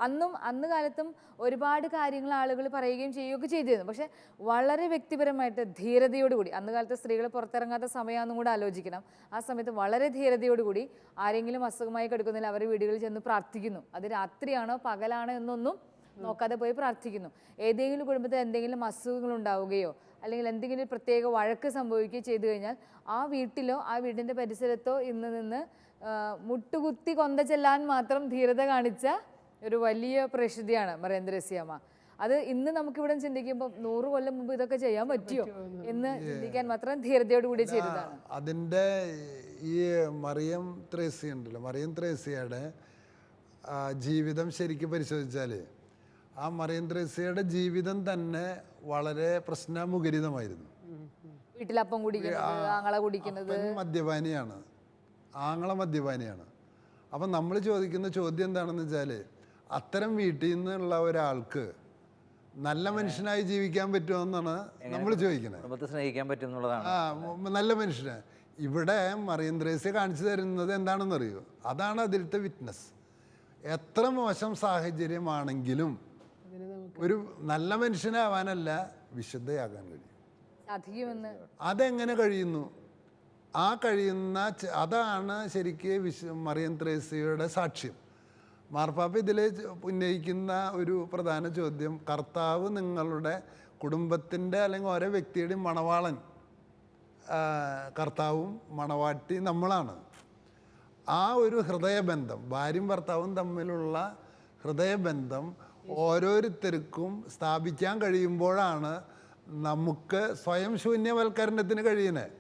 അന്ന് കാലത്തും ഒരുപാട് കാര്യങ്ങൾ ആളുകൾ പറയുകയും ചെയ്യുകയൊക്കെ ചെയ്തിരുന്നു. പക്ഷെ വളരെ വ്യക്തിപരമായിട്ട് ധീരതയോടുകൂടി, അന്ന് കാലത്ത് സ്ത്രീകൾ പുറത്തിറങ്ങാത്ത സമയമാണെന്നും കൂടെ ആലോചിക്കണം. ആ സമയത്ത് വളരെ ധീരതയോടുകൂടി ആരെങ്കിലും അസുഖമായി കിടക്കുന്നില്ല അവരുടെ വീടുകളിൽ ചെന്ന് പ്രാർത്ഥിക്കുന്നു. അത് രാത്രിയാണോ പകലാണോ എന്നൊന്നും നോക്കാതെ പോയി പ്രാർത്ഥിക്കുന്നു. ഏതെങ്കിലും കുടുംബത്തിൽ എന്തെങ്കിലും അസുഖങ്ങൾ ഉണ്ടാവുകയോ അല്ലെങ്കിൽ എന്തെങ്കിലും പ്രത്യേക വഴക്ക് സംഭവിക്കുകയോ ചെയ്തു കഴിഞ്ഞാൽ ആ വീട്ടിലോ ആ വീടിൻ്റെ പരിസരത്തോ ഇന്ന് നിന്ന് മുട്ടുകുത്തി കൊന്ത ചെല്ലാൻ മാത്രം ധീരത കാണിച്ച ഒരു വലിയ പ്രസിദ്ധിയാണ് മറിയം ത്രേസ്യാമ്മ. അത് ഇന്ന് നമുക്കിവിടെ ചിന്തിക്കുമ്പോൾ 100 കൊല്ലം മുമ്പ് ഇതൊക്കെ ചെയ്യാൻ പറ്റുമോ എന്ന് ചിന്തിക്കാൻ മാത്രം ധീരതയോട് കൂടി ചെയ്തതാണ്. അതിൻ്റെ ഈ മറിയം ത്രേസ്യ ഉണ്ടല്ലോ, മറിയം ത്രേസ്യയുടെ ജീവിതം ശരിക്കും പരിശോധിച്ചാൽ ആ മറിയം ത്രേസ്യയുടെ ജീവിതം തന്നെ വളരെ പ്രശ്നമുഖരിതമായിരുന്നു. വീട്ടിലപ്പം കുടിക്കുന്നത്, ആങ്ങള കുടിക്കുന്നത്, മദ്യപാനിയാണ്, ആങ്ങള മദ്യപാനിയാണ്. അപ്പം നമ്മൾ ചോദിക്കുന്ന ചോദ്യം എന്താണെന്ന് വെച്ചാൽ അത്തരം വീട്ടിൽ നിന്നുള്ള ഒരാൾക്ക് നല്ല മനുഷ്യനായി ജീവിക്കാൻ പറ്റുമോ എന്നാണ് നമ്മൾ ചോദിക്കുന്നത്. സ്നേഹിക്കാൻ പറ്റും എന്നുള്ളതാണ് നല്ല മനുഷ്യന്. ഇവിടെ മറിയം ത്രേസ്യ കാണിച്ചു തരുന്നത് എന്താണെന്നറിയോ? അതാണ് അതിലത്തെ വിറ്റ്നസ്. എത്ര മോശം സാഹചര്യമാണെങ്കിലും ഒരു നല്ല മനുഷ്യനാവാനല്ല വിശുദ്ധയാകാൻ കഴിയും. അതെങ്ങനെ കഴിയുന്നു? ആ കഴിയുന്ന അതാണ് ശരിക്ക് മറിയം ത്രേസ്യയുടെ സാക്ഷ്യം. മാർപ്പാപ്പ ഇതിൽ ഉന്നയിക്കുന്ന ഒരു പ്രധാന ചോദ്യം, കർത്താവ് നിങ്ങളുടെ കുടുംബത്തിൻ്റെ അല്ലെങ്കിൽ ഓരോ വ്യക്തിയുടെയും മണവാളൻ, കർത്താവും മണവാട്ടി നമ്മളാണ്. ആ ഒരു ഹൃദയബന്ധം, ഭാര്യയും ഭർത്താവും തമ്മിലുള്ള ഹൃദയബന്ധം ഓരോരുത്തർക്കും സ്ഥാപിക്കാൻ കഴിയുമ്പോഴാണ് നമുക്ക് സ്വയം ശൂന്യവൽക്കരണത്തിന് കഴിയുന്നത്.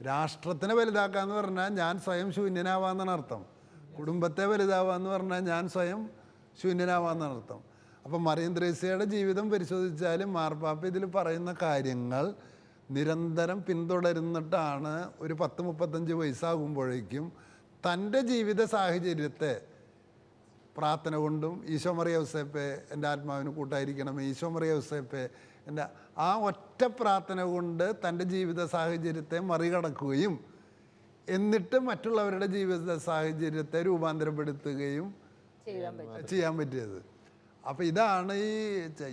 രാഷ്ട്രത്തിനെ വലുതാക്കാന്ന് പറഞ്ഞാൽ ഞാൻ സ്വയം ശൂന്യനാവാന്നാണ് അർത്ഥം. കുടുംബത്തെ വലുതാവാന്ന് പറഞ്ഞാൽ ഞാൻ സ്വയം ശൂന്യനാവാന്നാണ് അർത്ഥം. അപ്പം മറിയം ത്രേസ്യയുടെ ജീവിതം പരിശോധിച്ചാൽ മാർപ്പാപ്പ ഇതിൽ പറയുന്ന കാര്യങ്ങൾ നിരന്തരം പിന്തുടരുന്നിട്ടാണ് ഒരു 10-35 വയസ്സാകുമ്പോഴേക്കും തൻ്റെ ജീവിത സാഹചര്യത്തെ പ്രാർത്ഥന കൊണ്ടും ഈശോ മറിയ ഔസേപ്പേ എൻ്റെ ആത്മാവിന് കൂട്ടായിരിക്കണം, ഈശോ മറിയ ഔസേപ്പേ എൻ്റെ ആ ഒറ്റ പ്രാർത്ഥന കൊണ്ട് തൻ്റെ ജീവിത സാഹചര്യത്തെ മറികടക്കുകയും എന്നിട്ട് മറ്റുള്ളവരുടെ ജീവിത സാഹചര്യത്തെ രൂപാന്തരപ്പെടുത്തുകയും ചെയ്യാൻ പറ്റിയത്. അപ്പം ഇതാണ്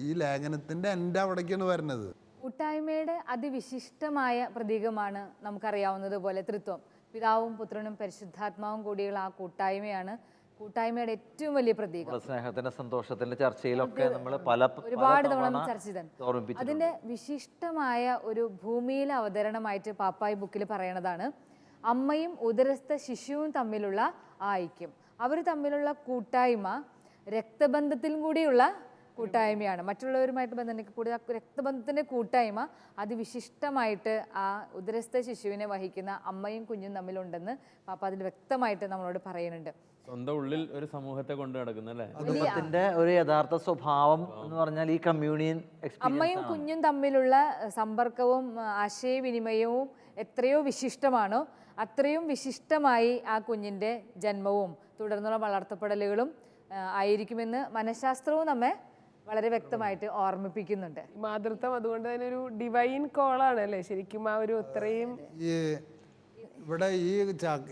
ഈ ലേഖനത്തിൻ്റെ എൻ്റെ അവിടേക്കാണ് വരുന്നത്. കൂട്ടായ്മയുടെ അതിവിശിഷ്ടമായ പ്രതീകമാണ് നമുക്കറിയാവുന്നതുപോലെ ത്രിത്വം. പിതാവും പുത്രനും പരിശുദ്ധാത്മാവും കൂടിയുള്ള ആ കൂട്ടായ്മയാണ് കൂട്ടായ്മയുടെ ഏറ്റവും വലിയ പ്രതീകം. നമ്മുടെ സ്നേഹത്തിന്റെ സന്തോഷത്തിന്റെ ചർച്ചയിലൊക്കെ നമ്മൾ പല ഒരുപാട് തവണ നമ്മൾ ചർച്ച ചെയ്തിട്ടുണ്ട്. ഓർമ്മിപ്പിച്ചു. അതിൻ്റെ വിശിഷ്ടമായ ഒരു ഭൂമിയിലെ അവതരണമായിട്ട് പാപ്പായി ബുക്കിൽ പറയണതാണ് അമ്മയും ഉദരസ്ഥ ശിശുവും തമ്മിലുള്ള ആ ഐക്യം. അവർ തമ്മിലുള്ള കൂട്ടായ്മ രക്തബന്ധത്തിലും കൂടിയുള്ള കൂട്ടായ്മയാണ്. മറ്റുള്ളവരുമായിട്ട് ബന്ധം കൂടി രക്തബന്ധത്തിൻ്റെ കൂട്ടായ്മ അതിവിശിഷ്ടമായിട്ട് ആ ഉദരസ്ഥ ശിശുവിനെ വഹിക്കുന്ന അമ്മയും കുഞ്ഞും തമ്മിലുണ്ടെന്ന് പാപ്പ അതിൽ വ്യക്തമായിട്ട് നമ്മളോട് പറയുന്നുണ്ട്. സ്വന്തം ഉള്ളിൽ ഒരു സമൂഹത്തെ കൊണ്ട് നടക്കുന്നല്ലേ. കുടുംബത്തിന്റെ ഒരു യഥാർത്ഥ സ്വഭാവം എന്ന് പറഞ്ഞാൽ ഈ കമ്മ്യൂണിയൻ അമ്മയും കുഞ്ഞും തമ്മിലുള്ള സമ്പർക്കവും ആശയവിനിമയവും എത്രയോ വിശിഷ്ടമാണോ അത്രയും വിശിഷ്ടമായി ആ കുഞ്ഞിൻ്റെ ജന്മവും തുടർന്നുള്ള വളർത്തപ്പെടലുകളും ആയിരിക്കുമെന്ന് മനഃശാസ്ത്രവും നമ്മെ വളരെ വ്യക്തമായിട്ട് ഓർമ്മിപ്പിക്കുന്നുണ്ട്. മാതൃത്വം അതുകൊണ്ട് തന്നെ ഒരു ഡിവൈൻ കോളാണ് അല്ലേ ശരിക്കും ആ ഒരു അത്രയും. ഇവിടെ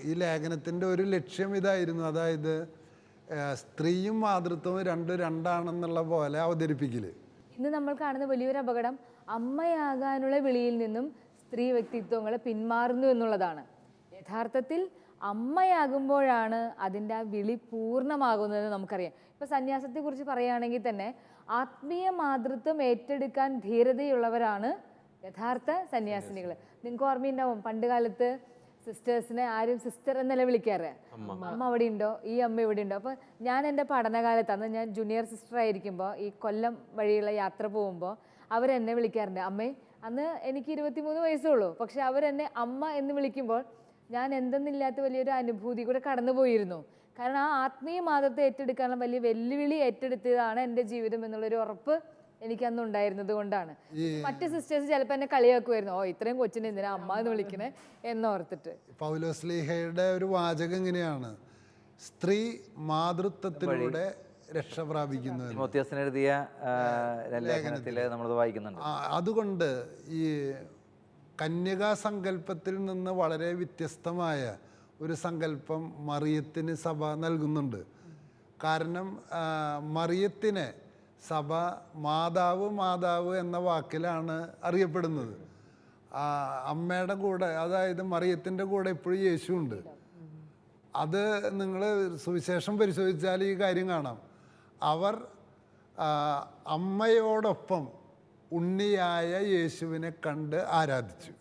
ഈ ലേഖനത്തിൻ്റെ ഒരു ലക്ഷ്യം ഇതായിരുന്നു, അതായത് സ്ത്രീയും മാതൃത്വവും രണ്ടാണെന്നുള്ള പോലെ അവതരിപ്പിക്കല്. ഇന്ന് നമ്മൾ കാണുന്ന വലിയൊരു അപകടം അമ്മയാകാനുള്ള വിളിയിൽ നിന്നും സ്ത്രീ വ്യക്തിത്വങ്ങൾ പിന്മാറുന്നു എന്നുള്ളതാണ്. യഥാർത്ഥത്തിൽ അമ്മയാകുമ്പോഴാണ് അതിൻ്റെ ആ വിളി പൂർണ്ണമാകുന്നതെന്ന് നമുക്കറിയാം. ഇപ്പോൾ സന്യാസത്തെക്കുറിച്ച് പറയുകയാണെങ്കിൽ തന്നെ ആത്മീയ മാതൃത്വം ഏറ്റെടുക്കാൻ ധീരതയുള്ളവരാണ് യഥാർത്ഥ സന്യാസിനികൾ. നിങ്ങൾക്ക് ഓർമ്മയുണ്ടാവും പണ്ട് കാലത്ത് സിസ്റ്റേഴ്സിനെ ആരും സിസ്റ്റർ എന്നല്ല വിളിക്കാറ്. അമ്മ അവിടെ ഉണ്ടോ, ഈ അമ്മ ഇവിടെ ഉണ്ടോ. അപ്പോൾ ഞാൻ എൻ്റെ പഠനകാലത്ത് അന്ന് ഞാൻ ജൂനിയർ സിസ്റ്റർ ആയിരിക്കുമ്പോൾ ഈ കൊല്ലം വഴിയുള്ള യാത്ര പോകുമ്പോൾ അവരെന്നെ വിളിക്കാറുണ്ട് അമ്മേ. അന്ന് എനിക്ക് 23 വയസ്സുള്ളൂ. പക്ഷെ അവരെന്നെ അമ്മ എന്ന് വിളിക്കുമ്പോൾ ഞാൻ എന്തെന്നില്ലാത്ത വലിയൊരു അനുഭൂതി കൂടെ കടന്നു പോയിരുന്നു. കാരണം ആ ആത്മീയ മാതൃത്വം ഏറ്റെടുക്കാനുള്ള വലിയ വെല്ലുവിളി ഏറ്റെടുത്തതാണ് എൻ്റെ ജീവിതം എന്നുള്ളൊരു ഉറപ്പ് എനിക്കന്ന് ഉണ്ടായിരുന്നത് കൊണ്ടാണ്. മറ്റ് സിസ്റ്റേഴ്സ് ചിലപ്പോൾ എന്നെ കളിയാക്കുമായിരുന്നു, ഓ ഇത്രയും കൊച്ചിനെ എന്തിനാ അമ്മ എന്ന് വിളിക്കണേ എന്നോർത്തിട്ട്. പൗലോസ്ലീഹയുടെ ഒരു വാചകം ഇങ്ങനെയാണ്, സ്ത്രീ മാതൃത്വത്തിലൂടെ രക്ഷ പ്രാപിക്കുന്നു. എഴുതിയ ലേഖനത്തിൽ നമ്മളത് വായിക്കുന്നുണ്ട്. അതുകൊണ്ട് ഈ കന്യകാ സങ്കല്പത്തിൽ നിന്ന് വളരെ വ്യത്യസ്തമായ ഒരു സങ്കല്പം മറിയത്തിന് സഭ നൽകുന്നുണ്ട്. കാരണം മറിയത്തിനെ സഭ മാതാവ് എന്ന വാക്കിലാണ് അറിയപ്പെടുന്നത്. അമ്മയുടെ കൂടെ, അതായത് മറിയത്തിൻ്റെ കൂടെ എപ്പോഴും യേശുവുണ്ട്. അത് നിങ്ങൾ സുവിശേഷം പരിശോധിച്ചാൽ ഈ കാര്യം കാണാം. അവർ അമ്മയോടൊപ്പം ഉണ്ണിയായ യേശുവിനെ കണ്ട് ആരാധിച്ചു.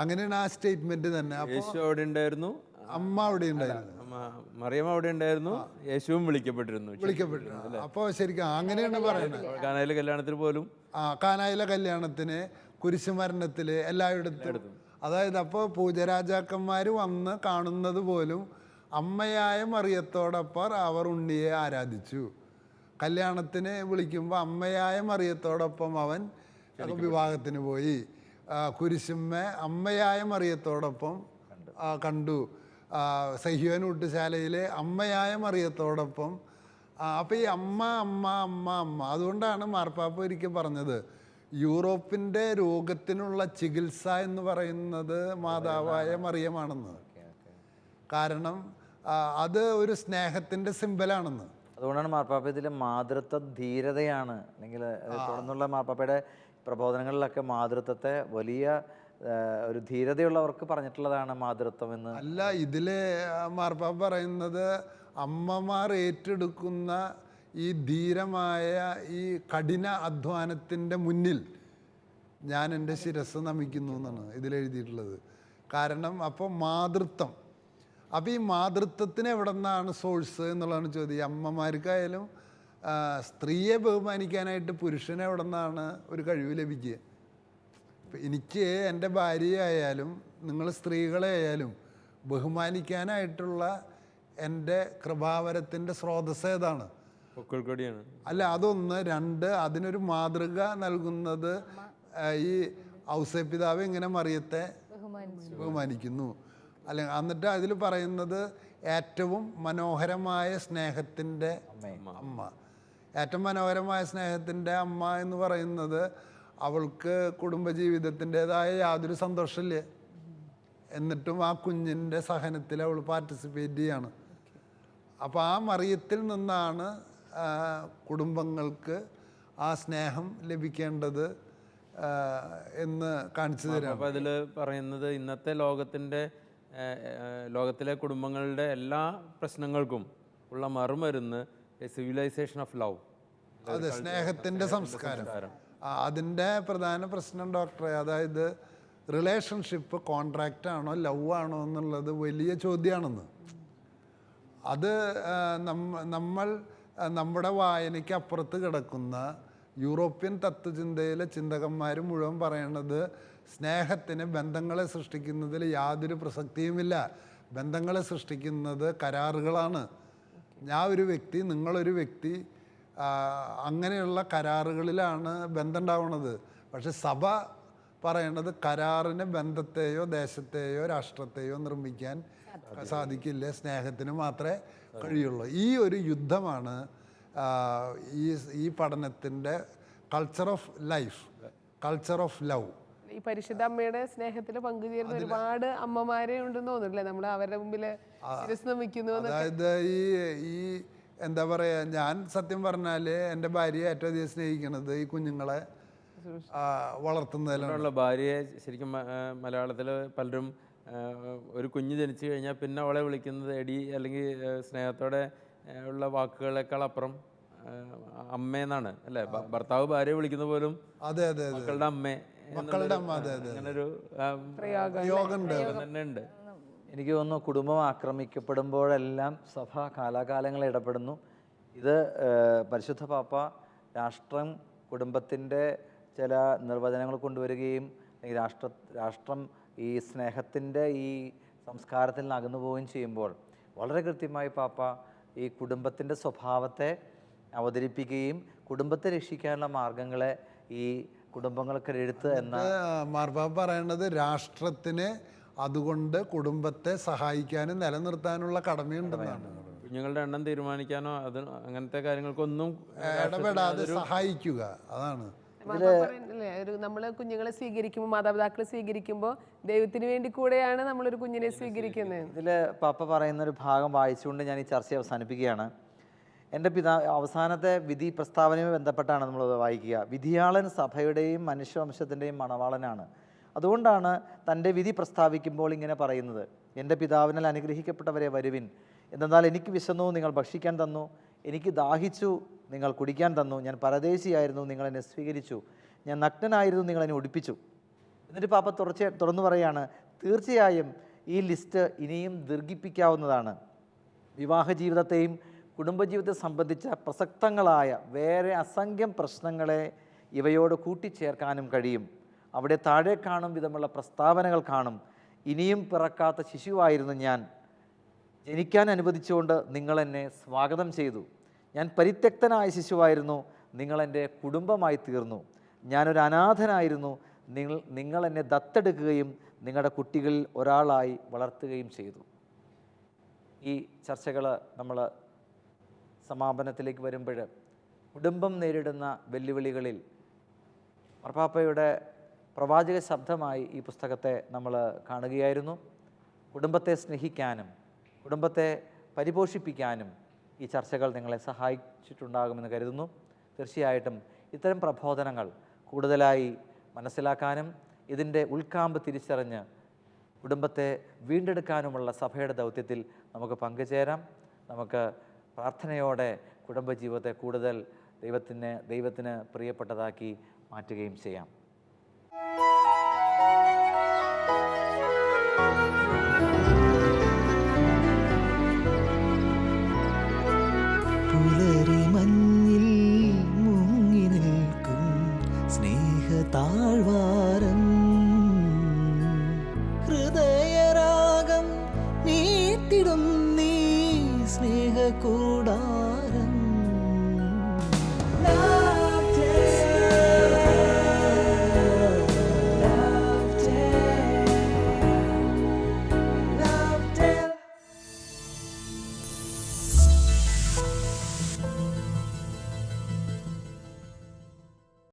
അങ്ങനെയാണ് ആ സ്റ്റേറ്റ്മെന്റ് തന്നെ. യേശു അവിടെ ഉണ്ടായിരുന്നു, അമ്മ അവിടെ ഉണ്ടായിരുന്നു, മറിയം അവിടെ ഉണ്ടായിരുന്നു, യേശുവും വിളിക്കപ്പെട്ടിരുന്നു. അപ്പോൾ ശരിക്കും അങ്ങനെയാണ് പറയുന്നത്. കാനായിലെ കല്യാണത്തിന് പോലും, കാനായിലെ കല്യാണത്തിന്, കുരിശുമരണത്തില്, എല്ലായിടത്തും. അതായത് അപ്പോൾ പൂജരാജാക്കന്മാർ വന്ന് കാണുന്നത് പോലും അമ്മയായ മറിയത്തോടൊപ്പം അവർ ഉണ്ണിയെ ആരാധിച്ചു. കല്യാണത്തിന് വിളിക്കുമ്പോൾ അമ്മയായ മറിയത്തോടൊപ്പം അവൻ വിവാഹത്തിന് പോയി. കുരിശുമ്മ അമ്മയായ മറിയത്തോടൊപ്പം കണ്ടു. സഹ്യോൻ ഊട്ടുശാലയിലെ അമ്മയായ മറിയത്തോടൊപ്പം. അപ്പോൾ ഈ അമ്മ അതുകൊണ്ടാണ് മാർപ്പാപ്പ ഒരിക്കൽ പറഞ്ഞത്, യൂറോപ്പിൻ്റെ രോഗത്തിനുള്ള ചികിത്സ എന്ന് പറയുന്നത് മാതാവായ മറിയമാണെന്ന്. കാരണം അത് ഒരു സ്നേഹത്തിൻ്റെ സിമ്പലാണെന്ന്. അതുകൊണ്ടാണ് മാർപ്പാപ്പ ഇതിൽ മാതൃത്വ ധീരതയാണ്, അല്ലെങ്കിൽ തുടർന്നുള്ള മാർപ്പാപ്പയുടെ പ്രബോധനങ്ങളിലൊക്കെ മാതൃത്വത്തെ വലിയ ഒരു ധീരതയുള്ളവർക്ക് പറഞ്ഞിട്ടുള്ളതാണ് മാതൃത്വം എന്ന്. അല്ല, ഇതില് മാർപ്പാപ്പ പറയുന്നത് അമ്മമാർ ഏറ്റെടുക്കുന്ന ഈ ധീരമായ ഈ കഠിന അധ്വാനത്തിൻ്റെ മുന്നിൽ ഞാൻ എൻ്റെ ശിരസ് നമിക്കുന്നു എന്നാണ് ഇതിലെഴുതിയിട്ടുള്ളത്. കാരണം അപ്പോൾ മാതൃത്വം, അപ്പോൾ ഈ മാതൃത്വത്തിന് എവിടെ നിന്നാണ് സോഴ്സ് എന്നുള്ളതാണ് ചോദ്യം. അമ്മമാർക്കായാലും സ്ത്രീയെ ബഹുമാനിക്കാനായിട്ട് പുരുഷന് എവിടെ നിന്നാണ് ഒരു കഴിവ് ലഭിക്കുക? എനിക്ക് എൻ്റെ ഭാര്യയായാലും നിങ്ങൾ സ്ത്രീകളെ ആയാലും ബഹുമാനിക്കാനായിട്ടുള്ള എൻ്റെ കൃപാവരത്തിൻ്റെ സ്രോതസ് ഏതാണ്? അല്ല, അതൊന്ന്. രണ്ട്, അതിനൊരു മാതൃക നൽകുന്നത് ഈ ഔസേപ്പിതാവ് എങ്ങനെ മറിയത്തെ ബഹുമാനിക്കുന്നു. അല്ലെങ്കിൽ എന്നിട്ട് അതിൽ പറയുന്നത് ഏറ്റവും മനോഹരമായ സ്നേഹത്തിൻ്റെ അമ്മ. ഏറ്റവും മനോഹരമായ സ്നേഹത്തിൻ്റെ അമ്മ എന്ന് പറയുന്നത് അവൾക്ക് കുടുംബജീവിതത്തിൻ്റെതായ യാതൊരു സന്തോഷമില്ല, എന്നിട്ടും ആ കുഞ്ഞിൻ്റെ സഹനത്തിൽ അവൾ പാർട്ടിസിപ്പേറ്റ് ചെയ്യാണ്. അപ്പോൾ ആ മറിയത്തിൽ നിന്നാണ് കുടുംബങ്ങൾക്ക് ആ സ്നേഹം ലഭിക്കേണ്ടത് എന്ന് കാണിച്ചു തരാം. അപ്പോൾ അതിൽ പറയുന്നത് ഇന്നത്തെ ലോകത്തിലെ കുടുംബങ്ങളുടെ എല്ലാ പ്രശ്നങ്ങൾക്കും ഉള്ള മറുമരുന്ന് സിവിലൈസേഷൻ ഓഫ് ലവ്. അതെ, സ്നേഹത്തിൻ്റെ സംസ്കാരം. അതിൻ്റെ പ്രധാന പ്രശ്നം ഡോക്ടറെ, അതായത് റിലേഷൻഷിപ്പ് കോൺട്രാക്റ്റ് ആണോ ലവ് ആണോ എന്നുള്ളത് വലിയ ചോദ്യമാണെന്ന്. അത് നമ്മൾ നമ്മുടെ വായനയ്ക്ക് അപ്പുറത്ത് കിടക്കുന്ന യൂറോപ്യൻ തത്വചിന്തയിലെ ചിന്തകന്മാർ മുഴുവൻ പറയണത് സ്നേഹത്തിന് ബന്ധങ്ങളെ സൃഷ്ടിക്കുന്നതിൽ യാതൊരു പ്രസക്തിയുമില്ല. ബന്ധങ്ങളെ സൃഷ്ടിക്കുന്നത് കരാറുകളാണ്. ഞാൻ ഒരു വ്യക്തി, നിങ്ങളൊരു വ്യക്തി, അങ്ങനെയുള്ള കരാറുകളിലാണ് ബന്ധം ഉണ്ടാവുന്നത്. പക്ഷെ സഭ പറയണത് കരാറിന് ബന്ധത്തെയോ ദേശത്തെയോ രാഷ്ട്രത്തെയോ നിർമ്മിക്കാൻ സാധിക്കില്ല, സ്നേഹത്തിന് മാത്രമേ കഴിയുള്ളൂ. ഈ ഒരു യുദ്ധമാണ് ഈ പഠനത്തിൻ്റെ culture of life, culture of love. ഈ പരിശുദ്ധ അമ്മയുടെ സ്നേഹത്തിൽ പങ്കുചേരുന്ന ഒരുപാട് അമ്മമാരെ ഉണ്ടെന്ന് തോന്നുന്നില്ലേ, നമ്മൾ അവരുടെ മുമ്പിൽ നമിക്കുന്നു. അതായത് ഈ എന്താ പറയുക, ഞാൻ സത്യം പറഞ്ഞാൽ എൻ്റെ ഭാര്യയെ ഏറ്റവും അധികം സ്നേഹിക്കുന്നത് ഈ കുഞ്ഞുങ്ങളെ വളർത്തുന്നതിലുള്ള. ഭാര്യയെ ശരിക്കും മലയാളത്തിൽ പലരും ഒരു കുഞ്ഞ് ജനിച്ചു കഴിഞ്ഞാൽ പിന്നെ അവളെ വിളിക്കുന്നത് എടി അല്ലെങ്കിൽ സ്നേഹത്തോടെ ഉള്ള വാക്കുകളെക്കാൾ അപ്പുറം അമ്മയെന്നാണ് അല്ലേ? ഭർത്താവ് ഭാര്യയെ വിളിക്കുന്ന പോലും അതെ അതെ മക്കളുടെ അമ്മേ, മക്കളുടെ അമ്മ. അതെ അതെ, അങ്ങനൊരു പ്രയോഗം തന്നെ ഉണ്ട്. എനിക്ക് തോന്നുന്നു കുടുംബം ആക്രമിക്കപ്പെടുമ്പോഴെല്ലാം സഭ കാലാകാലങ്ങളിൽ ഇടപെടുന്നു. ഇത് പരിശുദ്ധ പാപ്പ രാഷ്ട്രം കുടുംബത്തിൻ്റെ ചില നിർവചനങ്ങൾ കൊണ്ടുവരികയും അല്ലെങ്കിൽ രാഷ്ട്രം ഈ സ്നേഹത്തിൻ്റെ ഈ സംസ്കാരത്തിൽ നിന്ന് അകന്നു പോവുകയും ചെയ്യുമ്പോൾ വളരെ കൃത്യമായി പാപ്പ ഈ കുടുംബത്തിൻ്റെ സ്വഭാവത്തെ അവതരിപ്പിക്കുകയും കുടുംബത്തെ രക്ഷിക്കാനുള്ള മാർഗങ്ങളെ ഈ കുടുംബങ്ങൾക്ക് എഴുത്ത് എന്ന മാർപ്പാപ്പ പറയണത് രാഷ്ട്രത്തിന് അതുകൊണ്ട് കുടുംബത്തെ സഹായിക്കാനും നിലനിർത്താനുള്ള കടമയുണ്ടെന്നാണ്. കുഞ്ഞുങ്ങളുടെ എണ്ണം തീരുമാനിക്കാനോ അത് അങ്ങനത്തെ കാര്യങ്ങൾക്കൊന്നും ഇടപെടാതെ സഹായിക്കുക, അതാണ്. നമ്മൾ കുഞ്ഞുങ്ങളെ സ്വീകരിക്കുമ്പോൾ, മാതാപിതാക്കളെ സ്വീകരിക്കുമ്പോൾ ദൈവത്തിന് വേണ്ടി കൂടെയാണ് നമ്മളൊരു കുഞ്ഞിനെ സ്വീകരിക്കുന്നത്. ഇതിൽ പാപ്പ പറയുന്നൊരു ഭാഗം വായിച്ചുകൊണ്ട് ഞാൻ ഈ ചർച്ച അവസാനിപ്പിക്കുകയാണ്. എൻ്റെ അവസാനത്തെ വിധി പ്രസ്താവനയുമായി ബന്ധപ്പെട്ടാണ് നമ്മൾ വായിക്കുക. വിധിയാളൻ സഭയുടെയും മനുഷ്യവംശത്തിൻ്റെയും മണവാളനാണ്. അതുകൊണ്ടാണ് തൻ്റെ വിധി പ്രസ്താവിക്കുമ്പോൾ ഇങ്ങനെ പറയുന്നത്: എൻ്റെ പിതാവിനാൽ അനുഗ്രഹിക്കപ്പെട്ടവരെ വരുവിൻ, എന്തെന്നാൽ എനിക്ക് വിശന്നു, നിങ്ങൾ ഭക്ഷിക്കാൻ തന്നു, എനിക്ക് ദാഹിച്ചു, നിങ്ങൾ കുടിക്കാൻ തന്നു, ഞാൻ പരദേശിയായിരുന്നു, നിങ്ങൾ എന്നെ സ്വീകരിച്ചു, ഞാൻ നഗ്നനായിരുന്നു, നിങ്ങൾ എന്നെ ഉടുപ്പിച്ചു. എന്നിട്ട് പാപ്പ തുറന്നു പറയാണ്, തീർച്ചയായും ഈ ലിസ്റ്റ് ഇനിയും ദീർഘിപ്പിക്കാവുന്നതാണ്. വിവാഹ ജീവിതത്തെയും കുടുംബജീവിതത്തെ സംബന്ധിച്ച പ്രസക്തങ്ങളായ വേറെ അസംഖ്യം പ്രശ്നങ്ങളെ ഇവയോട് കൂട്ടിച്ചേർക്കാനും കഴിയും. അവിടെ താഴെ കാണും വിധമുള്ള പ്രസ്താവനകൾ കാണും. ഇനിയും പിറക്കാത്ത ശിശുവായിരുന്നു ഞാൻ, ജനിക്കാൻ അനുവദിച്ചുകൊണ്ട് നിങ്ങളെന്നെ സ്വാഗതം ചെയ്തു. ഞാൻ പരിത്യക്തനായ ശിശുവായിരുന്നു, നിങ്ങളെൻ്റെ കുടുംബമായി തീർന്നു. ഞാനൊരു അനാഥനായിരുന്നു, നിങ്ങളെന്നെ ദത്തെടുക്കുകയും നിങ്ങളുടെ കുട്ടികളിൽ ഒരാളായി വളർത്തുകയും ചെയ്തു. ഈ ചർച്ചകൾ നമ്മൾ സമാപനത്തിലേക്ക് വരുമ്പോൾ കുടുംബം നേരിടുന്ന വെല്ലുവിളികളിൽ മാർപ്പാപ്പയുടെ പ്രവാചക ശബ്ദമായി ഈ പുസ്തകത്തെ നമ്മൾ കാണുകയായിരുന്നു. കുടുംബത്തെ സ്നേഹിക്കാനും കുടുംബത്തെ പരിപോഷിപ്പിക്കാനും ഈ ചർച്ചകൾ നിങ്ങളെ സഹായിച്ചിട്ടുണ്ടാകുമെന്ന് കരുതുന്നു. തീർച്ചയായിട്ടും ഇത്തരം പ്രബോധനങ്ങൾ കൂടുതലായി മനസ്സിലാക്കാനും ഇതിൻ്റെ ഉൾക്കാമ്പ് തിരിച്ചറിഞ്ഞ് കുടുംബത്തെ വീണ്ടെടുക്കാനുമുള്ള സഭയുടെ ദൗത്യത്തിൽ നമുക്ക് പങ്കുചേരാം. നമുക്ക് പ്രാർത്ഥനയോടെ കുടുംബജീവിതത്തെ കൂടുതൽ ദൈവത്തിന് പ്രിയപ്പെട്ടതാക്കി മാറ്റുകയും ചെയ്യാം. പുലരി മഞ്ഞിൽ മുങ്ങി നിൽക്കും സ്നേഹതാഴ്വാരം, ഹൃദയരാഗം നീട്ടിടും നീ സ്നേഹകൂടാരം.